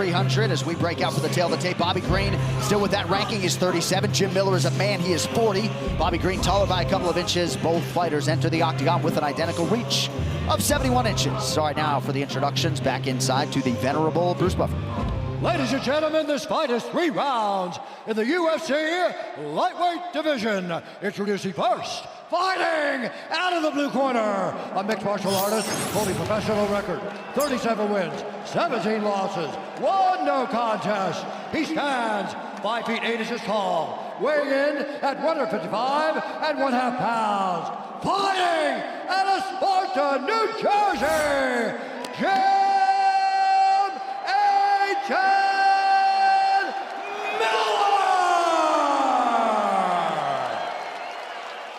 300 as we break out for the tail of the tape. Bobby Green still with that ranking is 37. Jim Miller is a man, he is 40. Bobby Green taller by a couple of inches. Both fighters enter the octagon with an identical reach of 71 inches. So right now for the introductions, back inside to the venerable Bruce Buffer. Ladies and gentlemen, this fight is 3 rounds in the UFC lightweight division. Introducing first, fighting out of the blue corner, a mixed martial artist holding professional record, 37 wins, 17 losses, 1 no contest. He stands 5 feet 8 inches tall, weighing in at 155 1/2 pounds. Fighting out of Sparta, New Jersey, Jim Miller!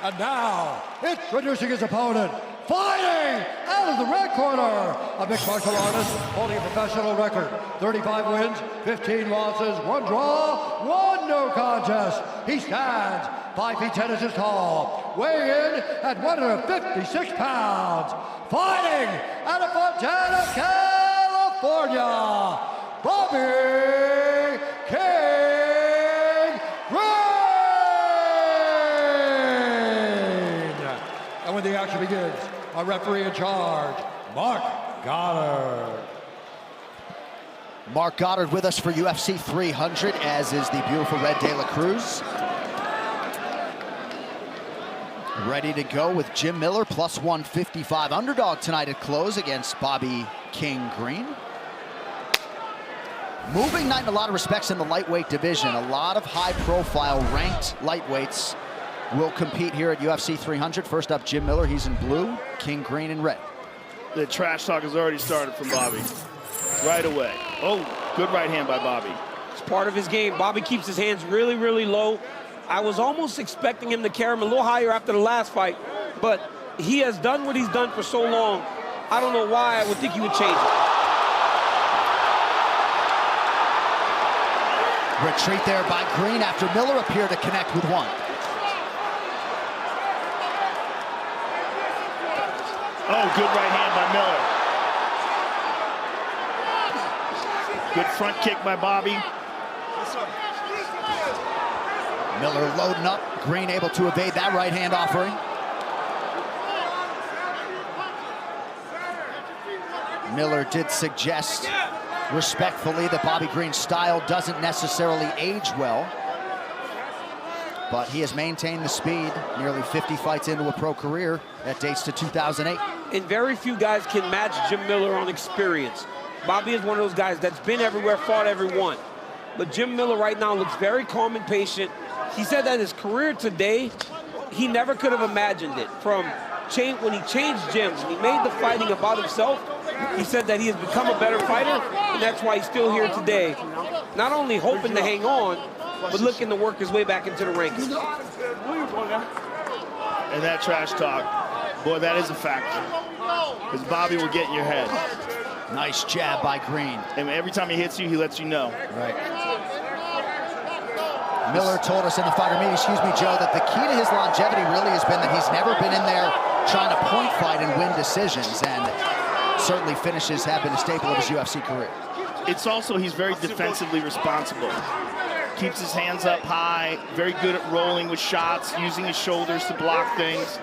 And now, introducing his opponent, fighting out of the red corner, a mixed martial artist holding a professional record, 35 wins, 15 losses, 1 draw, 1 no contest. He stands 5 feet 10 inches tall, weighing in at 156 pounds. Fighting out of Fontana, California, Bobby King Green! And when the action begins, our referee in charge, Mark Goddard. Mark Goddard with us for UFC 300, as is the beautiful Red De La Cruz. Ready to go with Jim Miller, plus 155 underdog tonight at close against Bobby King Green. Moving night in a lot of respects in the lightweight division. A lot of high-profile ranked lightweights will compete here at UFC 300. First up, Jim Miller, he's in blue, King Green in red. The trash talk has already started from Bobby. Right away. Oh, good right hand by Bobby. It's part of his game. Bobby keeps his hands really, really low. I was almost expecting him to carry him a little higher after the last fight, but he has done what he's done for so long. I don't know why I would think he would change it. Retreat there by Green after Miller appeared to connect with one. Oh, good right hand by Miller. Good front kick by Bobby. Miller loading up, Green able to evade that right hand offering. Miller did suggest respectfully that Bobby Green's style doesn't necessarily age well, but he has maintained the speed, nearly 50 fights into a pro career that dates to 2008. And very few guys can match Jim Miller on experience. Bobby is one of those guys that's been everywhere, fought everyone. But Jim Miller right now looks very calm and patient. He said that his career today, he never could have imagined it. From when he changed gyms, and he made the fighting about himself, he said that he has become a better fighter, and that's why he's still here today. Not only hoping to hang on, but looking to work his way back into the ranks. And that trash talk, boy, that is a factor. Because Bobby will get in your head. Nice jab by Green. And every time he hits you, he lets you know. Right. Miller told us in the fighter meeting, excuse me, Joe, that the key to his longevity really has been that he's never been in there trying to point fight and win decisions, and certainly finishes have been a staple of his UFC career. It's also, he's very defensively responsible. Keeps his hands up high, very good at rolling with shots, using his shoulders to block things.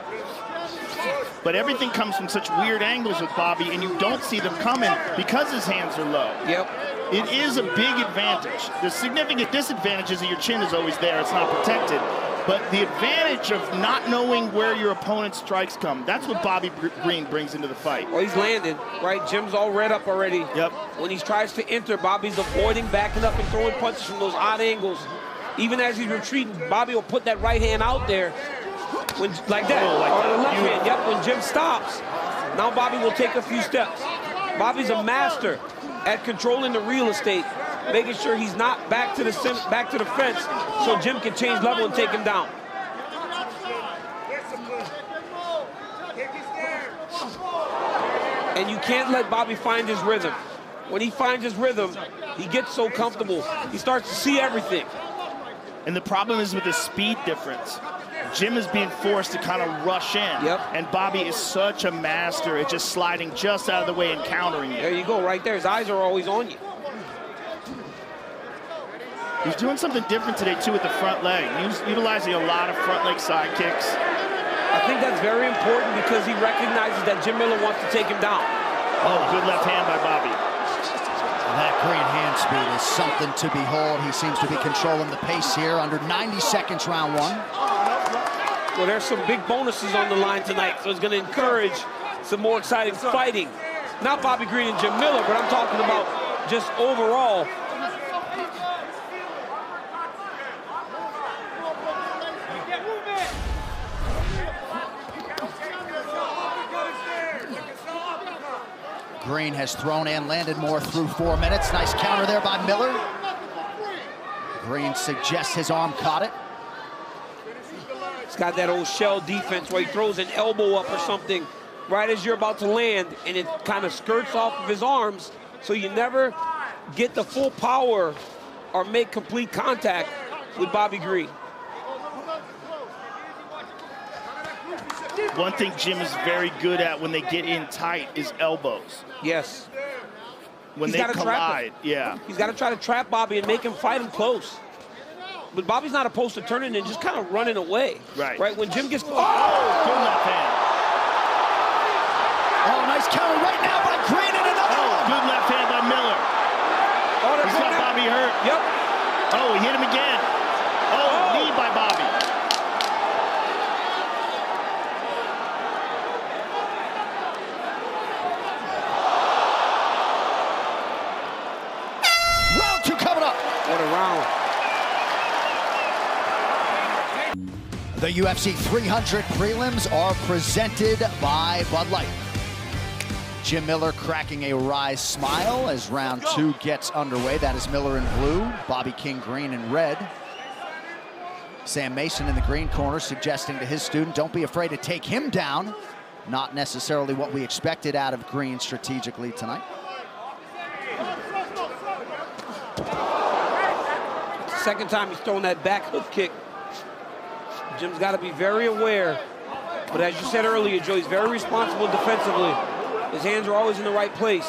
But everything comes from such weird angles with Bobby, and you don't see them coming because his hands are low. Yep. It is a big advantage. The significant disadvantage is that your chin is always there. It's not protected. But the advantage of not knowing where your opponent's strikes come, that's what Bobby Green brings into the fight. Well, he's landed, right? Jim's all read up already. Yep. When he tries to enter, Bobby's avoiding, backing up, and throwing punches from those odd angles. Even as he's retreating, Bobby will put that right hand out there, like that, or the left hand. Yep, when Jim stops, now Bobby will take a few steps. Bobby's a master at controlling the real estate, making sure he's not back to the fence, so Jim can change level and take him down. And you can't let Bobby find his rhythm. When he finds his rhythm, he gets so comfortable. He starts to see everything. And the problem is with the speed difference. Jim is being forced to kind of rush in. Yep. And Bobby is such a master at just sliding just out of the way and countering you. There you go, right there. His eyes are always on you. He's doing something different today, too, with the front leg. He's utilizing a lot of front leg side kicks. I think that's very important because he recognizes that Jim Miller wants to take him down. Oh, good left hand by Bobby. That great hand speed is something to behold. He seems to be controlling the pace here. Under 90 seconds, round one. Well, there's some big bonuses on the line tonight, so it's going to encourage some more exciting fighting. Not Bobby Green and Jim Miller, but I'm talking about just overall. Green has thrown and landed more through 4 minutes. Nice counter there by Miller. Green suggests his arm caught it. He's got that old shell defense where he throws an elbow up or something right as you're about to land, and it kind of skirts off of his arms, so you never get the full power or make complete contact with Bobby Green. One thing Jim is very good at when they get in tight is elbows. Yes. When they collide, yeah. He's got to try to trap Bobby and make him fight him close. But Bobby's not opposed to turning and just kind of running away. Right. Right, when Jim gets... Oh, good left hand. Oh, nice counter right now by Green and another one. Good left hand by Miller. Oh, He's got Bobby hurt. Yep. Oh, he hit him again. Oh, knee by Bobby. Round two coming up. What a round. The UFC 300 prelims are presented by Bud Light. Jim Miller cracking a wry smile as round two gets underway. That is Miller in blue, Bobby King green and red. Sam Mason in the green corner suggesting to his student, don't be afraid to take him down. Not necessarily what we expected out of Green strategically tonight. Second time he's thrown that back hook kick. Jim's got to be very aware. But as you said earlier, Joe, he's very responsible defensively. His hands are always in the right place.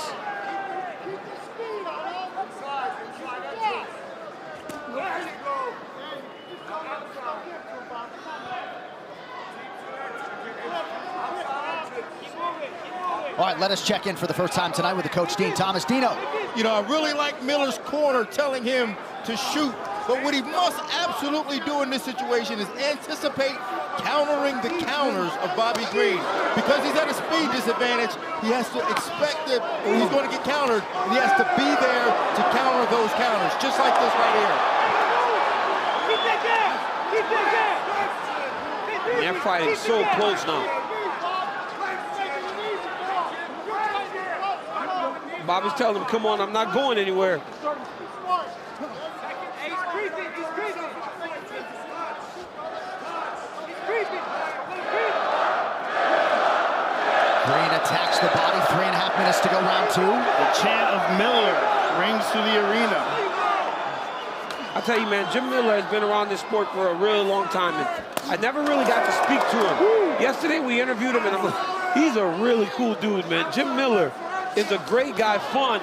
All right, let us check in for the first time tonight with the coach, Dean Thomas. Dino. You know, I really like Miller's corner telling him to shoot. But what he must absolutely do in this situation is anticipate countering the counters of Bobby Green. Because he's at a speed disadvantage, he has to expect that he's going to get countered, and he has to be there to counter those counters, just like this right here. Keep that gas! Keep that gas! They're fighting so close now. Bobby's telling him, come on, I'm not going anywhere. Green attacks the body, 3.5 minutes to go, round two. The chant of Miller rings through the arena. I tell you, man, Jim Miller has been around this sport for a really long time, and I never really got to speak to him. Yesterday we interviewed him, and I'm like, he's a really cool dude, man. Jim Miller is a great guy, fun,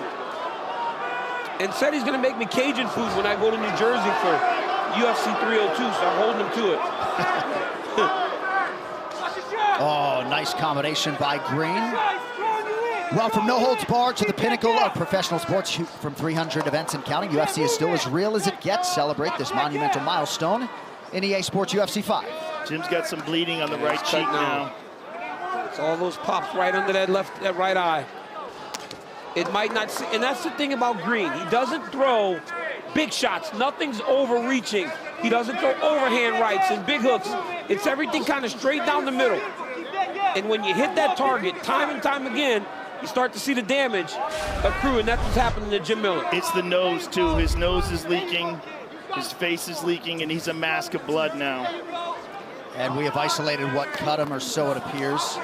and said he's gonna make me Cajun food when I go to New Jersey for UFC 302, so I'm holding him to it. Oh, nice combination by Green. Well, from no holds barred to the pinnacle of professional sports, from 300 events and counting, UFC is still as real as it gets. Celebrate this monumental milestone in EA Sports UFC 5. Jim's got some bleeding on the right cheek now. It's all those pops right under that right eye. It might not, and that's the thing about Green. He doesn't throw big shots. Nothing's overreaching. He doesn't throw overhand rights and big hooks. It's everything kind of straight down the middle. And when you hit that target time and time again, you start to see the damage accrue, and that's what's happening to Jim Miller. It's the nose, too. His nose is leaking, his face is leaking, and he's a mask of blood now. And we have isolated what cut him, or so it appears.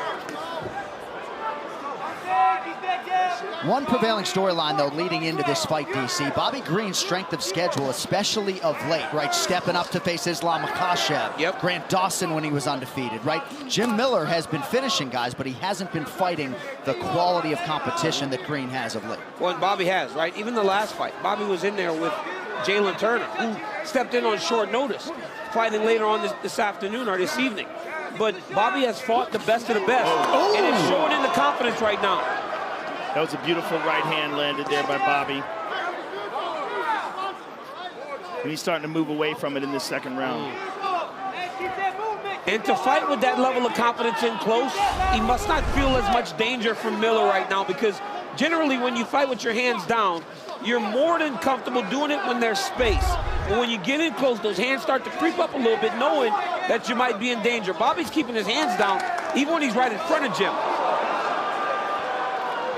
One prevailing storyline, though, leading into this fight, DC, Bobby Green's strength of schedule, especially of late, right? Stepping up to face Islam Makhachev, Yep. Grant Dawson when he was undefeated, right? Jim Miller has been finishing guys, but he hasn't been fighting the quality of competition that Green has of late. Well, and Bobby has, right? Even the last fight, Bobby was in there with Jalen Turner, who stepped in on short notice, fighting later on this afternoon or this evening. But Bobby has fought the best of the best, and it's showing in the confidence right now. That was a beautiful right hand landed there by Bobby. And he's starting to move away from it in this second round. And to fight with that level of confidence in close, he must not feel as much danger from Miller right now, because generally when you fight with your hands down, you're more than comfortable doing it when there's space. But when you get in close, those hands start to creep up a little bit, knowing that you might be in danger. Bobby's keeping his hands down, even when he's right in front of Jim.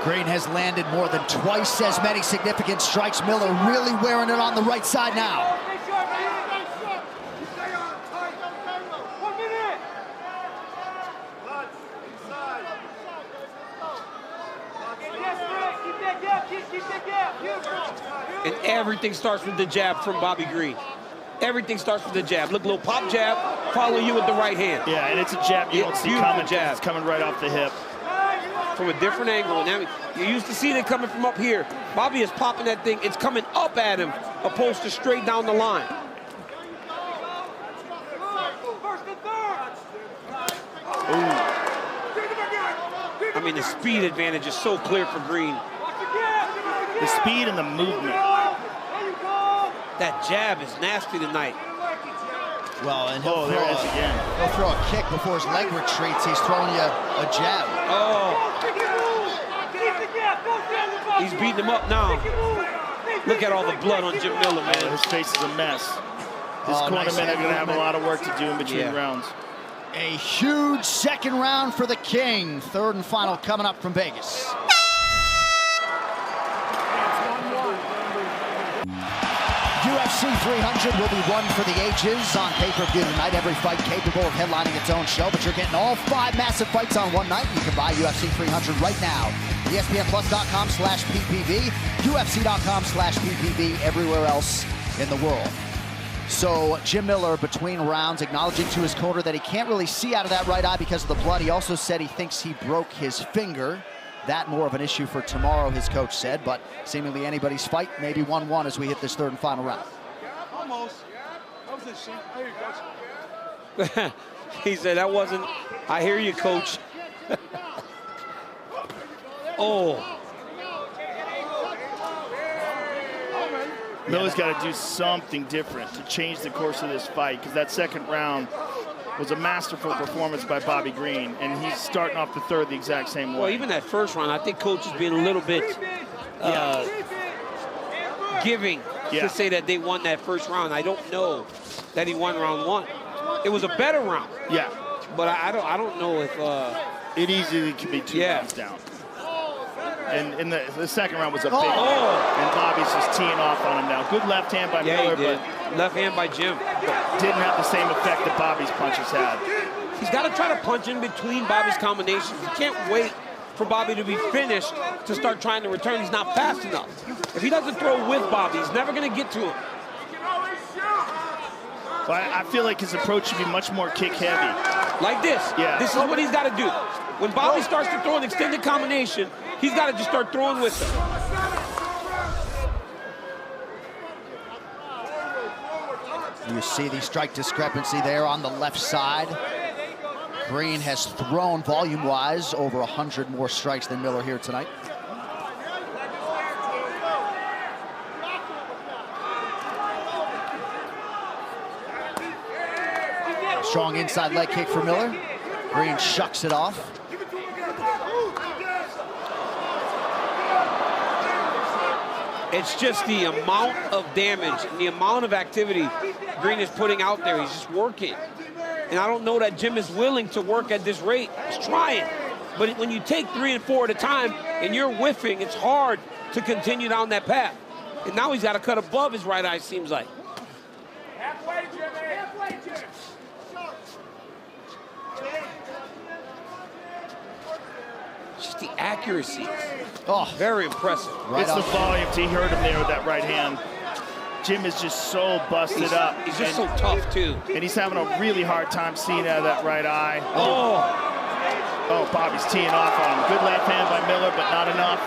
Green has landed more than twice as many significant strikes. Miller really wearing it on the right side now. And everything starts with the jab from Bobby Green. Everything starts with the jab. Look, little pop jab, follow you with the right hand. Yeah, and it's a jab you don't see coming. Jab. It's coming right off the hip. From a different angle. Now, you used to see it coming from up here. Bobby is popping that thing. It's coming up at him, opposed to straight down the line. Ooh. I mean, the speed advantage is so clear for Green. The speed and the movement. That jab is nasty tonight. Well, and there it is again. He'll throw a kick before his leg retreats. He's throwing you a jab. Oh. He's beating him up now. Look at all the blood on Jim Miller, man. His face is a mess. His cornermen are going to have a lot of work to do in between rounds. A huge second round for the King. Third and final coming up from Vegas. UFC 300 will be one for the ages on pay-per-view tonight. Every fight capable of headlining its own show, but you're getting all 5 massive fights on one night. You can buy UFC 300 right now. ESPNplus.com/PPV, UFC.com/PPV, everywhere else in the world. So Jim Miller, between rounds, acknowledging to his corner that he can't really see out of that right eye because of the blood. He also said he thinks he broke his finger. That more of an issue for tomorrow, his coach said, but seemingly anybody's fight, maybe 1-1 as we hit this third and final round. Almost. That was a shame. I hear you, coach. He said, that wasn't, I hear you, coach. Oh. Miller's got to do something different to change the course of this fight, because that second round was a masterful performance by Bobby Green, and he's starting off the third the exact same way. Well, even that first round, I think coach is being a little bit giving to say that they won that first round. I don't know that he won round 1. It was a better round. Yeah. But I don't know if it easily could be 2 rounds down. And the second round was a big one. And Bobby's just teeing off on him now. Good left hand by Miller, but left hand by Jim. Didn't have the same effect that Bobby's punches had. He's got to try to punch in between Bobby's combinations. You can't wait for Bobby to be finished to start trying to return. He's not fast enough. If he doesn't throw with Bobby, he's never going to get to him. Well, I feel like his approach should be much more kick heavy. Like this. Yeah. This is what he's got to do. When Bobby starts to throw an extended combination, he's got to just start throwing with him. You see the strike discrepancy there on the left side. Green has thrown volume-wise over 100 more strikes than Miller here tonight. Strong inside leg kick for Miller. Green shucks it off. It's just the amount of damage and the amount of activity Green is putting out there. He's just working. And I don't know that Jim is willing to work at this rate. He's trying. But when you take 3 and 4 at a time and you're whiffing, it's hard to continue down that path. And now he's got to cut above his right eye, seems like. Halfway, Jimmy. Halfway, Jimmy. Just the accuracy. Oh, very impressive. It's the volume. He hurt him there with that right hand. Jim is just so busted up. He's just so tough, too. And he's having a really hard time seeing out of that right eye. Oh, Bobby's teeing off on him. Good left hand by Miller, but not enough.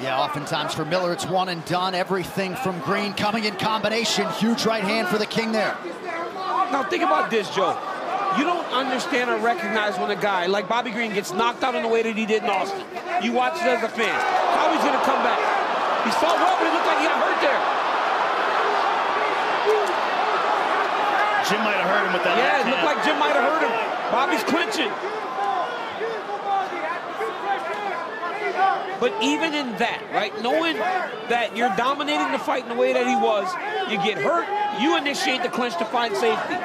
Yeah, oftentimes for Miller, it's one and done. Everything from Green coming in combination. Huge right hand for the King there. Now think about this, Joe. You don't understand or recognize when a guy like Bobby Green gets knocked out in the way that he did in Austin. You watch it as a fan. How he's gonna come back. He's fought well, but it looked like he got hurt there. Jim might have hurt him with that. Yeah, it looked like Jim might have hurt him. Bobby's clinching. But even in that, right, knowing that you're dominating the fight in the way that he was, you get hurt, you initiate the clinch to find safety.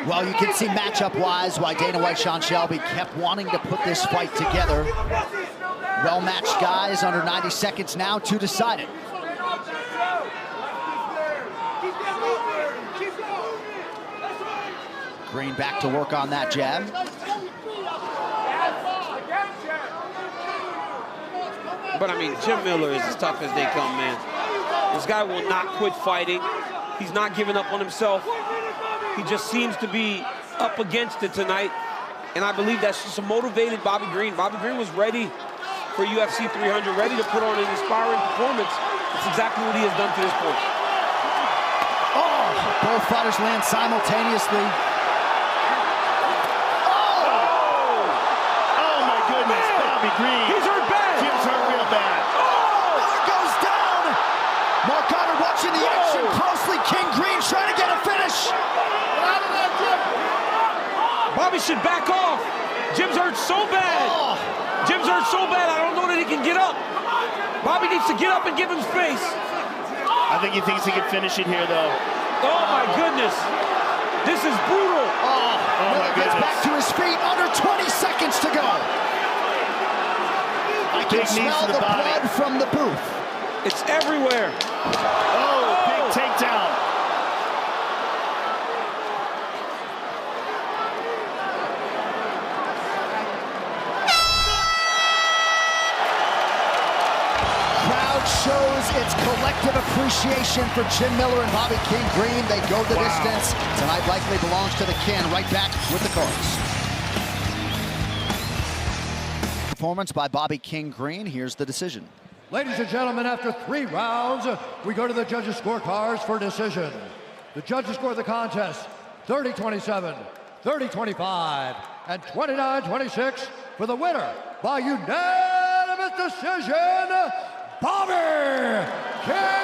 Well, you can see matchup-wise why Dana White, Sean Shelby kept wanting to put this fight together. Well-matched guys, under 90 seconds now to decide it. Green back to work on that jab. But I mean, Jim Miller is as tough as they come, man. This guy will not quit fighting. He's not giving up on himself. He just seems to be up against it tonight. And I believe that's just a motivated Bobby Green. Bobby Green was ready for UFC 300, ready to put on an inspiring performance. That's exactly what he has done to this point. Oh, both fighters land simultaneously. Oh my goodness, Bobby Green. He's hurt bad. Jim's hurt real bad. Miller goes down. Mark Goddard watching the action closely. King Green trying to get a finish. Bobby should back off. Jim's hurt so bad. Oh. Jim's hurt so bad, I don't know that he can get up. Bobby needs to get up and give him space. I think he thinks he can finish it here, though. Oh my goodness. This is brutal. Oh, my Miller gets goodness. back to his feet. Under 20 seconds to go. I can Big knees smell to the the body. blood from the booth. It's everywhere. Oh, big takedown. Crowd shows its collective appreciation for Jim Miller and Bobby King Green. They go the distance. Tonight likely belongs to the King. Right back with the cards. Performance by Bobby King Green. Here's the decision. Ladies and gentlemen, after 3 rounds, we go to the judges' scorecards for decision. The judges score the contest 30-27, 30-25, and 29-26 for the winner by unanimous decision, Bobby King